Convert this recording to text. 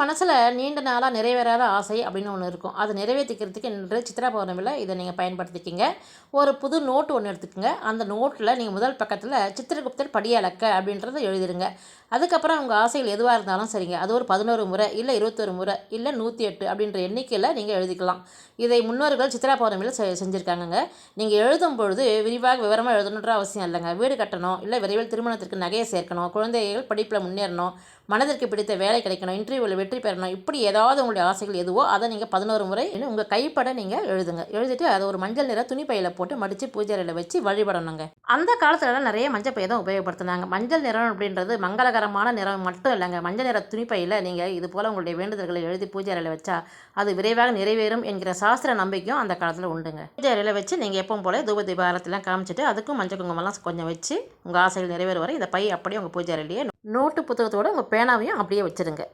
மனசில் நீண்ட நாளாக நிறைவேறாத ஆசை அப்படின்னு ஒன்று இருக்கும். அதை நிறைவேற்றிக்கிறதுக்கு இன்று சித்ரா பௌர்ணமியில் இதை நீங்கள் பயன்படுத்திக்கிங்க. ஒரு புது நோட்டு ஒன்று எடுத்துக்கோங்க. அந்த நோட்டில் நீங்கள் முதல் பக்கத்தில் சித்திரகுப்தர் படியளக்க அப்படின்றத எழுதிடுங்க. அதுக்கப்புறம் உங்கள் ஆசைகள் எதுவாக இருந்தாலும் சரிங்க, அது ஒரு 11 முறை இல்லை 21 முறை இல்லை 108 அப்படின்ற எண்ணிக்கையில் நீங்கள் எழுதிக்கலாம். இதை முன்னோர்கள் சித்ரா பௌர்ணமியில் செஞ்சுருக்காங்கங்க. நீங்கள் எழுதும் பொழுது விரிவாக விவரமாக எழுதணுன்ற அவசியம் இல்லைங்க. வீடு கட்டணும், இல்லை விரைவில் திருமணத்திற்கு நகையை சேர்க்கணும், குழந்தைகள் படிப்பில் முன்னேறணும், மனதிற்கு பிடித்த வேலை கிடைக்கணும், இன்டர்வியூவில் வெற்றி பெறணும், இப்படி ஏதாவது உங்களுடைய ஆசைகள் எதுவோ அதை நீங்கள் 11 முறை உங்கள் கைப்பட நீங்கள் எழுதுங்க. எழுதிட்டு அதை ஒரு மஞ்சள் நிற துணி பையில் போட்டு மடித்து பூஜை அறையில் வச்சு வழிபடணுங்க. அந்த காலத்துலலாம் நிறைய மஞ்சள் பை தான் உபயோகப்படுத்தினாங்க. மஞ்சள் நிறம் அப்படின்றது மங்களகரமான நிறம் மட்டும் இல்லைங்க. மஞ்சள் நிற துணி பையில் நீங்கள் இது போல் உங்களுடைய வேண்டுதல்களை எழுதி பூஜை அறையில் வச்சா அது விரைவாக நிறைவேறும் என்கிற சாஸ்திர நம்பிக்கையும் அந்த காலத்தில் உண்டுங்க. பூஜை அறையில் வச்சு நீங்கள் எப்பவும் போல தூப தீபாரத்திலாம் காமிச்சிட்டு அதுக்கும் மஞ்சள் குங்குமம்லாம் கொஞ்சம் வச்சு உங்கள் ஆசைகள் நிறைவேற வரை இந்த பை அப்படியே உங்கள் பூஜை அறையிலேயே நோட்டு புத்தகத்தோடு உங்கள் பேனாவையும் அப்படியே வச்சுருங்க.